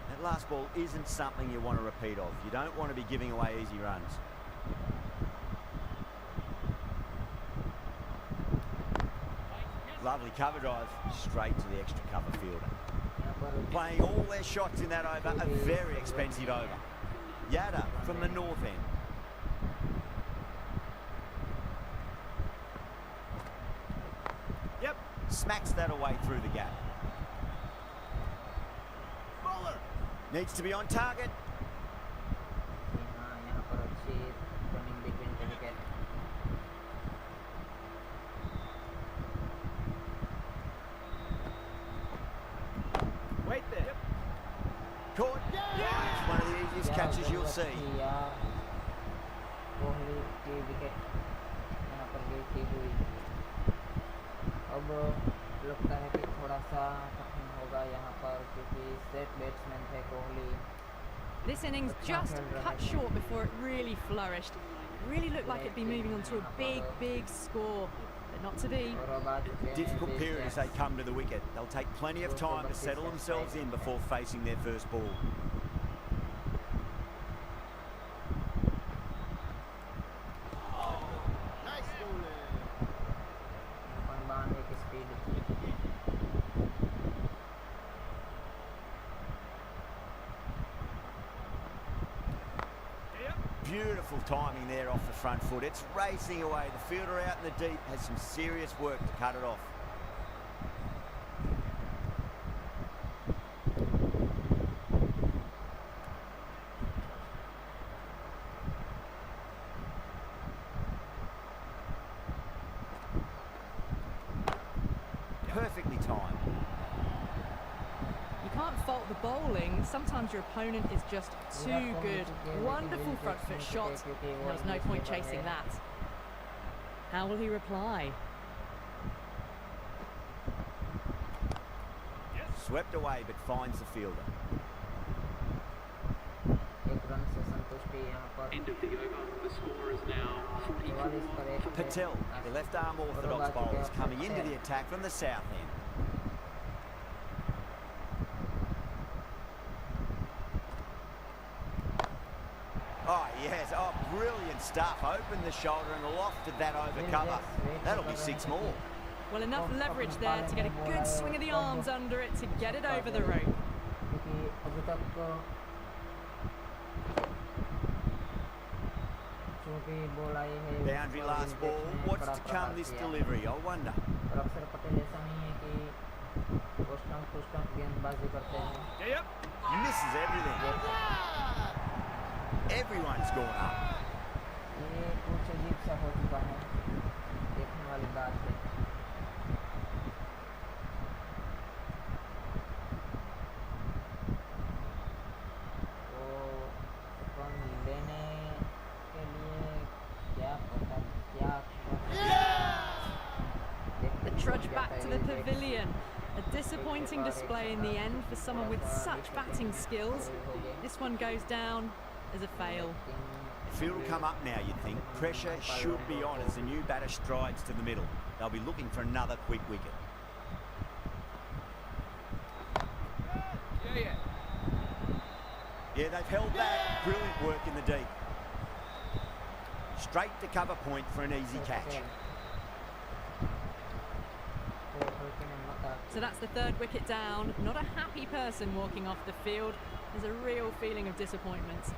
That last ball isn't something you want to repeat of. You don't want to be giving away easy runs. Lovely cover drive, straight to the extra cover fielder. Playing all their shots in that over, a very expensive over. Yada from the north end. Yep, smacks that away through the gap. Bowler needs to be on target. Wait there. Yep. Caught. Yeah. It's one of the easiest catches you'll see. Kohli की wicket यहाँ पर गिरती हुई। अब लगता है कि थोड़ा सा कठिन होगा यहाँ पर, क्योंकि सेट बैट्समैन थे Kohli. This innings just cut short before it really flourished. It really looked like it'd be moving on to a big score, but not to be. Difficult period as they come to the wicket. They'll take plenty of time to settle themselves in before facing their first ball. Beautiful timing there off the front foot. It's racing away. The fielder out in the deep has some serious work to cut it off. Perfectly timed. You can't fault the bowling. Sometimes your opponent is just too good. Wonderful front foot shot. There was no point chasing that. How will he reply? Swept away but finds the fielder. End of the over. The score is now 44. Patel, the left-arm orthodox bowler, is coming into the attack from the south end. Oh, yes. Oh, brilliant stuff. Opened the shoulder and lofted that over cover. That'll be 6 more. Well, enough leverage there to get a good swing of the arms under it to get it over the rope. Boundary last ball. What's to come this delivery, I wonder. Misses everything. Everyone's gone up. ये कुछ अजीब सा हो चुका है, देखने वाली बात है। तो रन लेने के लिए क्या पता क्या। The trudge back to the pavilion. A disappointing display in the end for someone with such batting skills. This one goes down as a fail. Field will come up now, you'd think. Pressure should be on as the new batter strides to the middle. They'll be looking for another quick wicket. Yeah, they've held that. Brilliant work in the deep. Straight to cover point for an easy catch. So that's the third wicket down. Not a happy person walking off the field. There's a real feeling of disappointment.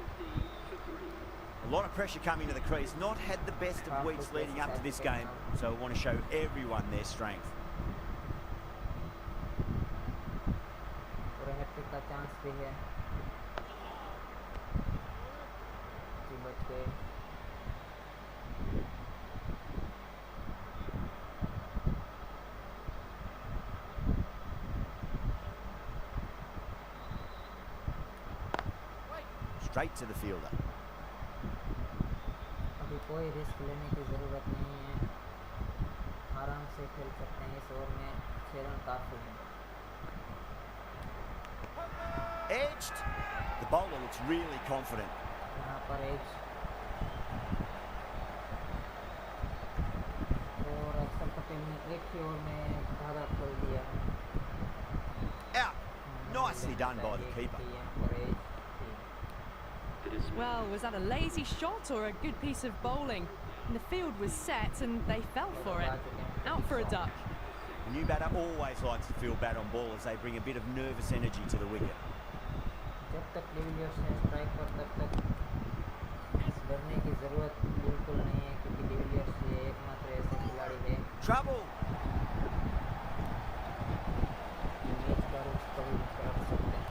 A lot of pressure coming to the crease. Not had the best of weeks leading up to this game, so I want to show everyone their strength. Straight to the fielder. अभी कोई risk लेने की ज़रूरत नहीं है, आराम से खेल सकते हैं। इस ओवर में 6 रन काफ़ी हैं। Edged. The bowler looks really confident. यहाँ पर एज और अक्सर पटेल ने एक ही ओवर में धागा खोल दिया। Out. Nicely done by the keeper. Well, was that a lazy shot or a good piece of bowling? And the field was set and they fell for it. Out for a duck. The new batter always likes to field bat on ball as they bring a bit of nervous energy to the wicket. जब तक de Villiers हैं strike पर, तब तक डरने की ज़रूरत बिल्कुल नहीं है, क्योंकि डिविलियर्स ये एकमात्र ऐसे खिलाड़ी है। Trouble. मैच का रुख कभी भी कर सकते हैं।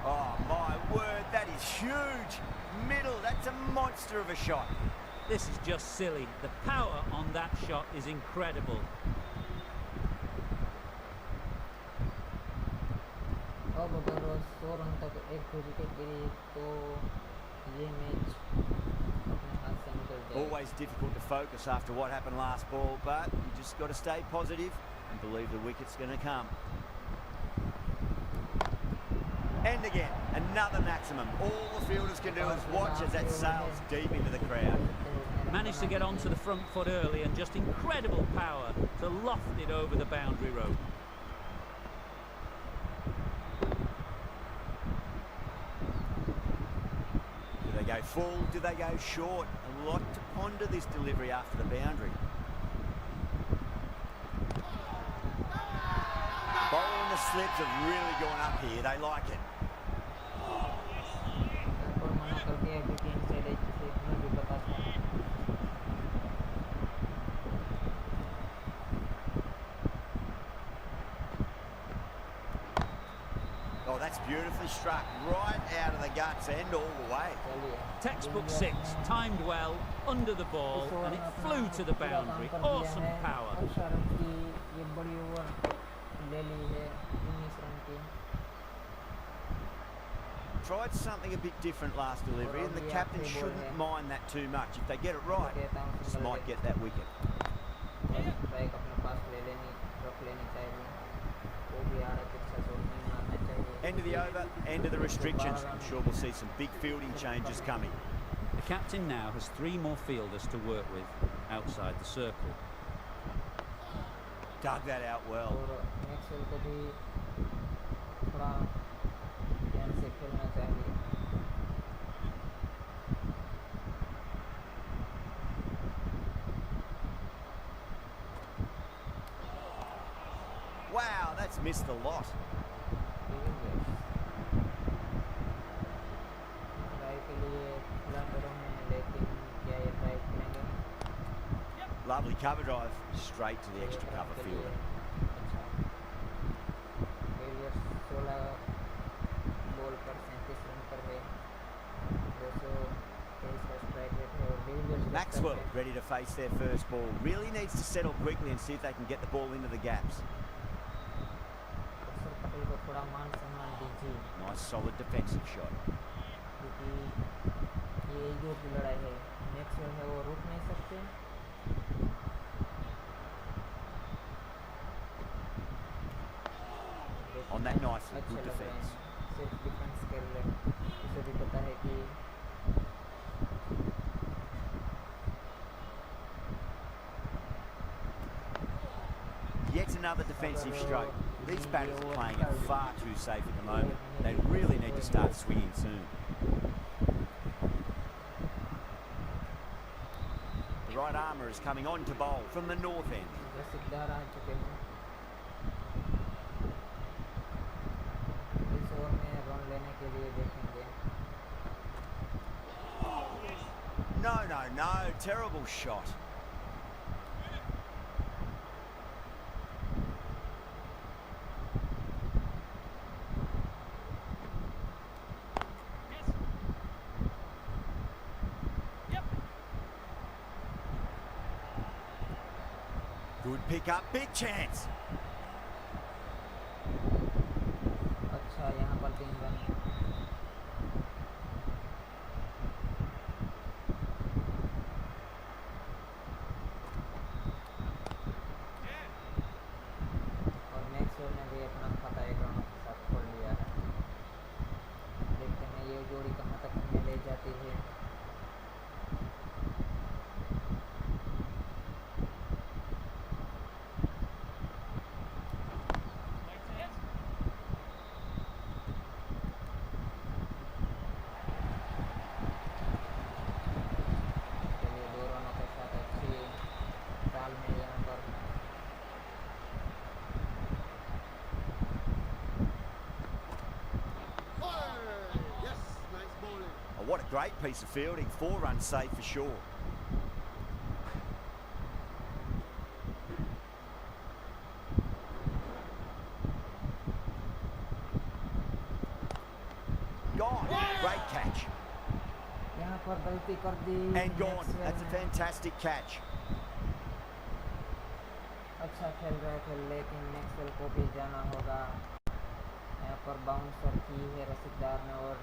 Oh my word, that is huge. Middle, that's a monster of a shot. This is just silly. The power on that shot is incredible. अब अगर 100 रन तक एक विकेट गिरी तो ये मैच अपने हाथ से निकल जाएगा. Always difficult to focus after what happened last ball, but you just got to stay positive and believe the wicket's going to come. And again, another maximum. All the fielders can do is watch as that sails deep into the crowd. Managed to get onto the front foot early and just incredible power to loft it over the boundary rope. Do they go full? Do they go short? A lot to ponder this delivery after the boundary. Bowler and the slips have really gone up here. They like it. Oh, that's beautifully struck, right out of the guts and all the way. Textbook 6, timed well, under the ball, and it flew to the boundary. Awesome power. Tried something a bit different last delivery, and the captain shouldn't mind that too much. If they get it right, just might get that wicket. End of the over, end of the restrictions. I'm sure we'll see some big fielding changes coming. The captain now has 3 more fielders to work with outside the circle. Dug that out well. Wow, that's missed a lot. Lovely cover drive, straight to the extra cover fielder. Maxwell ready to face their first ball. Really needs to settle quickly and see if they can get the ball into the gaps. Nice solid defensive shot. On that nicely, good defence. Yet another defensive stroke. These batters are playing it far too safe at the moment. They really need to start swinging soon. The right armour is coming on to bowl from the north end. No, terrible shot. Good pick up, big chance. What a great piece of fielding. 4 runs safe for sure. Gone. Great catch. And gone. That's a fantastic catch. अच्छा खेल रहे थे लेकिन Maxwell को भी जाना होगा. यहाँ पर बाउंसर की है रसीदार ने और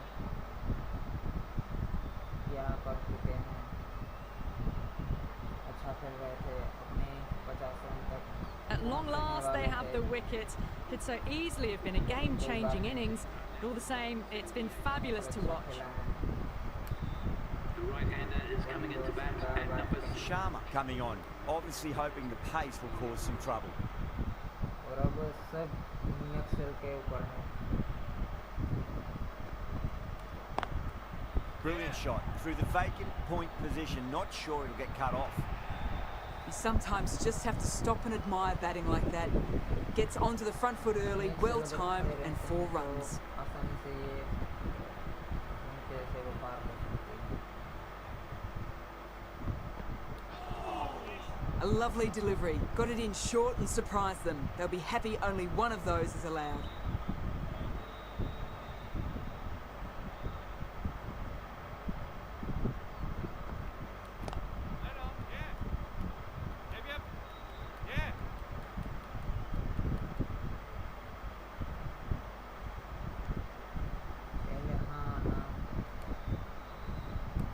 यहाँ कर चुके हैं। अच्छा खेल रहे थे अपने 50 रन तक। At long last, they have the wicket. Could so easily have been a game-changing innings, but all the same, it's been fabulous to watch. The right-hander is coming into bat at number 6. Sharma coming on, obviously hoping the pace will cause some trouble. और अब सब नियत cell के ऊपर है। Brilliant shot through the vacant point position. Not sure it'll get cut off. You sometimes just have to stop and admire batting like that. Gets onto the front foot early, well timed, and 4 runs. आसानी से ये उनके से वो पार कर सकते हैं। A lovely delivery. Got it in short and surprised them. They'll be happy only one of those is allowed.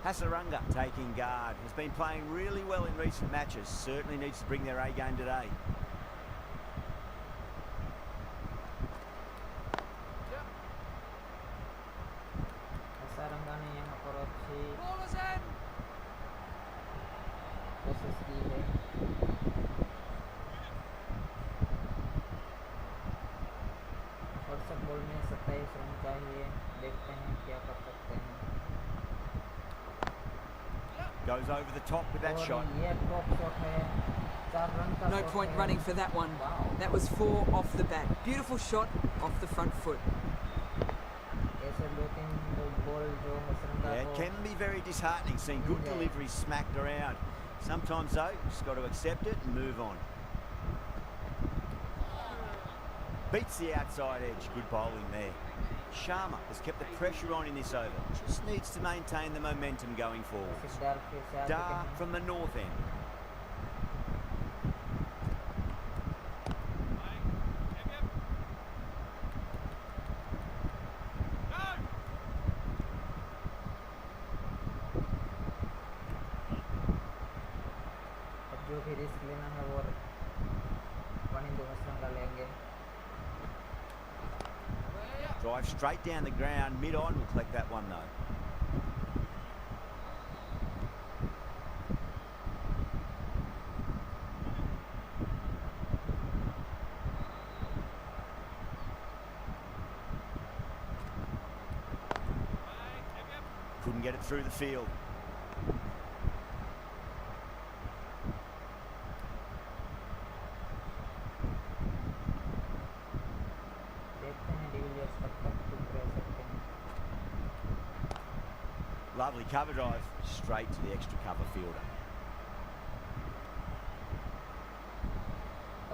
Hasaranga taking guard. Has been playing really well in recent matches. Certainly needs to bring their A game today. Hasaranga ने यहाँ पर अच्छी कोशिश की है। और सब ball में 27 रन चाहिए। देखते हैं क्या कर सकते हैं। Goes over the top with that shot. ये टॉप शॉट है। 4 रन का No point running for that one. That was 4 off the bat. Beautiful shot off the front foot. ऐसे 2-3 बॉल जो Hasaranga Yeah, it can be very disheartening seeing good deliveries smacked around. Sometimes though, just got to accept it and move on. Beats the outside edge. Good bowling there. Sharma has kept the pressure on in this over. Just needs to maintain the momentum going forwards. Dar from the north end. अब जो भी risk लेना है वो वनिंदु हसरंगा लेंगे। Drive straight down the ground, mid-on will collect that one though. Couldn't get it through the field. Lovely cover drive, straight to the extra cover fielder.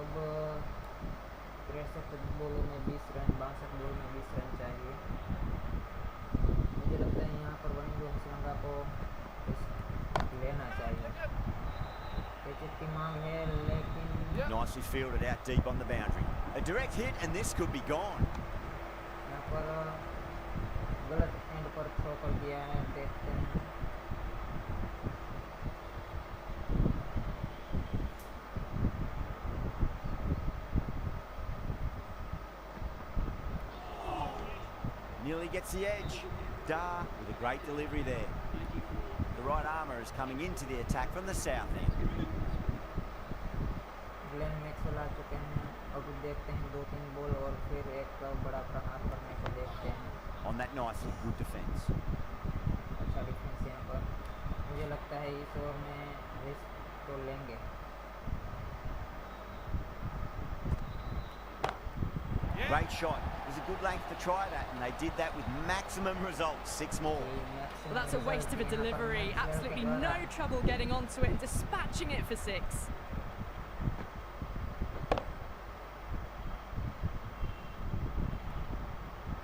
अब 63 बॉलों में 20 रन, 62 बॉल में 20 रन चाहिए। मुझे लगता है यहाँ पर वनिंदु हसरंगा को लेना चाहिए। विकेट की मांग है लेकिन Nicely fielded out deep on the boundary. A direct hit and this could be gone. यहाँ पर गलत एंड पर थ्रो कर दिया है। देखते हैं Nearly gets the edge. Dar with a great delivery there. The right armour is coming into the attack from the south end. Glen Maxwell आ चुके हैं। अब देखते हैं 2-3 बॉल और फिर एक बड़ा प्रहार करने को देखते हैं। On that nicely good defence. अच्छा डिफेंस यहाँ पर। मुझे लगता है इस ओवर में रिस्क तो लेंगे। Great shot. It was a good length to try that, and they did that with maximum results. 6 more. Well, that's a waste of a delivery. Absolutely no trouble getting onto it and dispatching it for 6.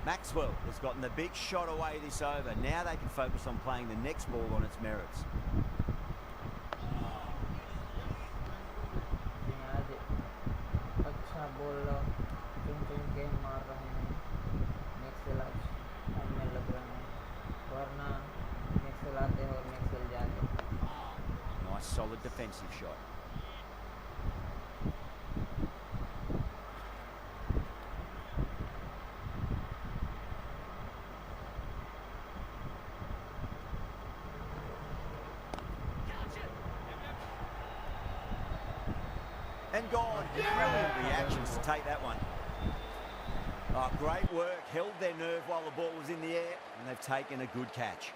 Maxwell has gotten the big shot away this over. Now they can focus on playing the next ball on its merits. अच्छा ball चुन चुन के मार रहे हैं। solid defensive shot. And gone. Brilliant reactions to take that one. Oh, great work. Held their nerve while the ball was in the air, and they've taken a good catch.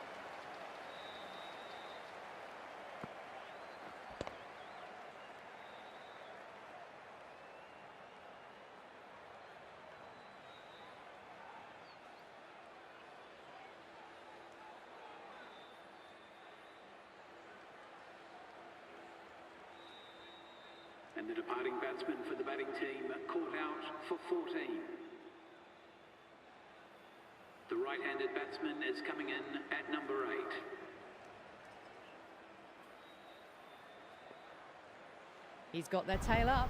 And the departing batsman for the batting team caught out for 14. The right-handed batsman is coming in at number 8. He's got their tail up.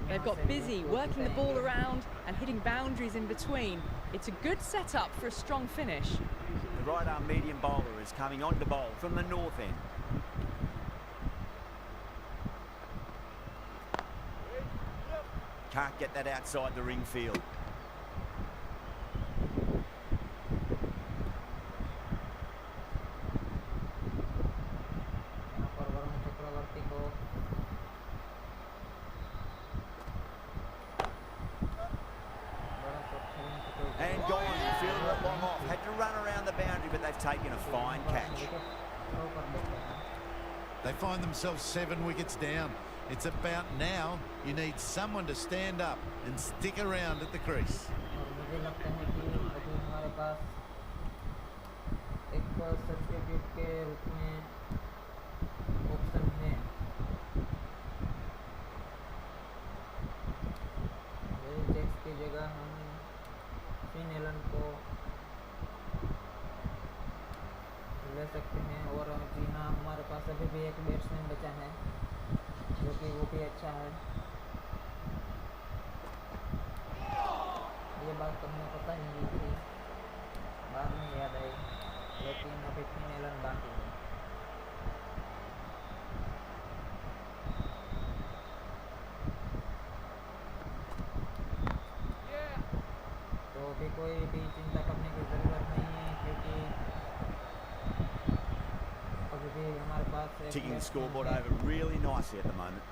They've got busy working the ball around and hitting boundaries in between. It's a good setup for a strong finish. The right-arm medium bowler is coming on to bowl from the north end. Can't get that outside the ring field. And gone, fielded it long off. Had to run around the boundary, but they've taken a fine catch. They find themselves 7 wickets down. It's about now. You need someone to stand up and stick around at the crease. ले सकते हैं और जी हाँ हमारे पास अभी भी एक batsman बचा है जो कि वो भी अच्छा है। ये बात तो हमें पता ही नहीं थी, बाद में याद आई, लेकिन अभी फिन एलन बाकी है। तो अभी कोई भी चिंता करने की ज़रूरत नहीं है क्योंकि ticking the scoreboard over really nicely at the moment.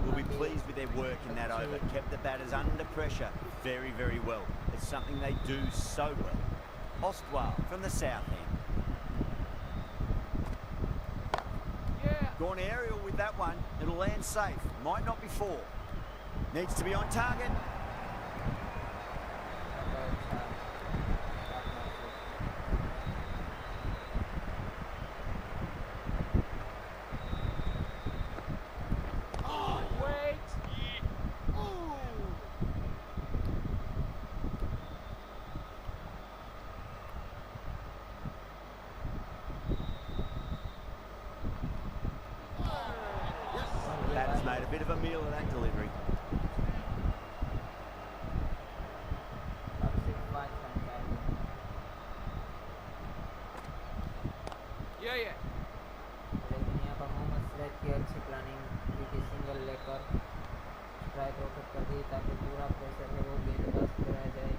Will be pleased with their work in that over. Kept the batters under pressure very, very well. It's something they do so well. Ostwal from the south end. Gone aerial with that one. It'll land safe. Might not be 4. Needs to be on target. Batter's made a bit of a meal of that delivery. लेकिन यहाँ पर मोहम्मद सिराज की अच्छी planning की single लेकर strike rocket कर दी ताकि पूरा प्रेशर है वो गेंदबाज पर आ जाए।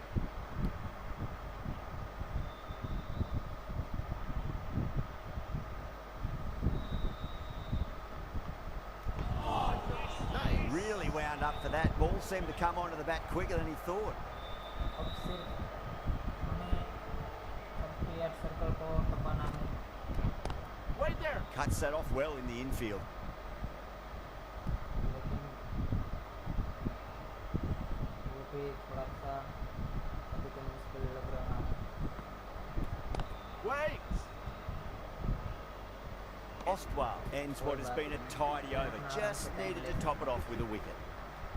Really wound up for that. Ball seemed to come onto the bat quicker than he thought. अब सिर्फ हमें क्लियर सर्कल को टपाना है। Cuts that off well in the infield. भी थोड़ा सा अभी तो मुश्किल लग रहा है। Wait! Ostwald ends what has been a tidy over. Just needed to top it off with a wicket.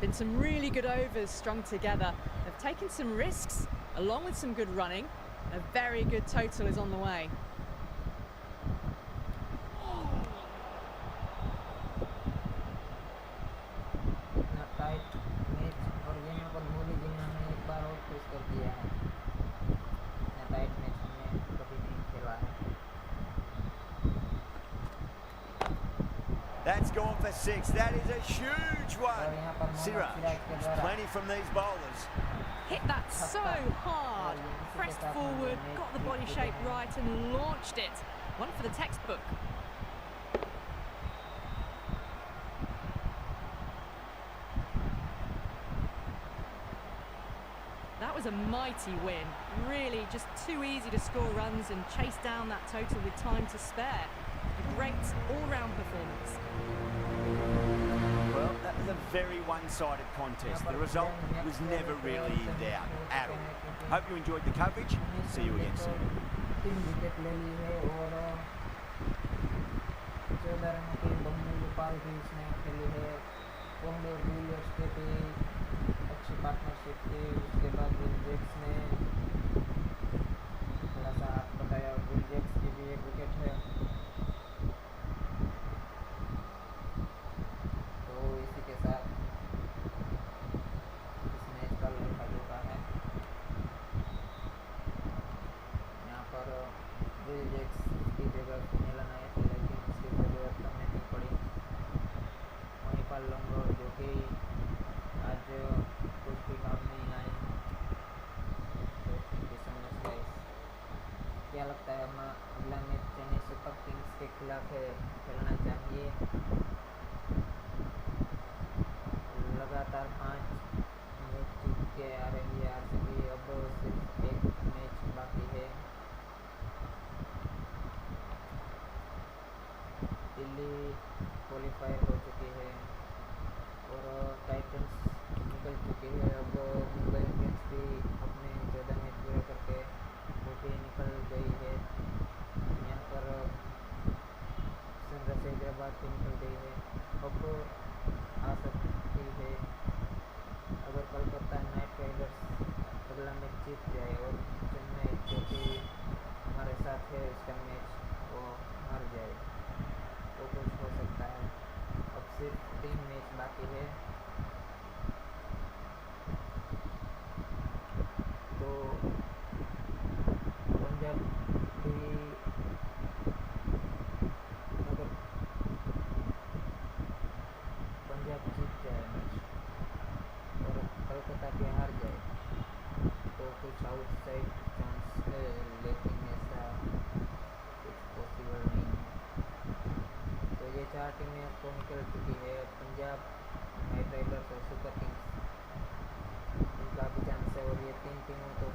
Been some really good overs strung together. They've taken some risks along with some good running. A very good total is on the way. इतना tight match और यहाँ पर मोदी जी ने हमें एक बार और push कर दिया है। इतना टाइट मैच हमने कभी नहीं खेला है। That's gone for 6. That is a huge one. Siraj, there's plenty from these bowlers. Hit that so hard. Pressed forward, got the body shape right and launched it. One for the textbook. That was a mighty win. Really just too easy to score runs and chase down that total with time to spare. A great all-round performance. Well, that was a very one-sided contest. The result was never really in doubt at all. Hope you enjoyed the coverage. See you again soon. 3 wicket ले ली है और 14 रनों की बहुमूल्य पारी भी इसने खेली है। कोहली और विलियर्स के भी अच्छी पार्टनरशिप थी। उसके बाद विलियर्स ने थोड़ा सा हाथ बताया और विलियर्स की भी एक विकेट है। तो इसी के साथ इस मैच का लेखा जोखा है। यहाँ पर विलियर्स की जगह मिलन आए थे लेकिन उसकी जरूरत हमें नहीं पड़ी। महिपाल लंगोर जो कि आज कुछ भी काम नहीं आए। तो क्या लगता है हमें अगला मैच चेन्नई सुपर किंग्स के खिलाफ है, खेलना चाहिए? लगातार 5 मैच जीत के आ रही है आरसीबी। अब सिर्फ एक मैच बाकी है। दिल्ली क्वालिफायर हो चुकी है और टाइटंस निकल चुकी है। अब मुंबई इंडियंस भी अपने 14 मैच पूरे करके वो भी निकल गई है। यहाँ पर सनराइजर्स हैदराबाद भी निकल गई है। अब आ सकती है अगर कोलकाता नाइट राइडर्स अगला मैच जीत जाए और चेन्नई जो कि हमारे साथ है इसका मैच वो हार जाए तो कुछ हो सकता है। अब सिर्फ 3 मैच बाकी है। तो पंजाब भी अगर पंजाब जीत जाए मैच और कोलकाता भी हार जाए तो कुछ आउटसाइड चांस है लेकिन ऐसा कुछ पॉसिबल नहीं है। तो ये 4 टीमें अब तो निकल चुकी है। पंजाब नाइट राइडर्स और सुपर किंग्स इनका भी चांस है और ये 3 टीमों तो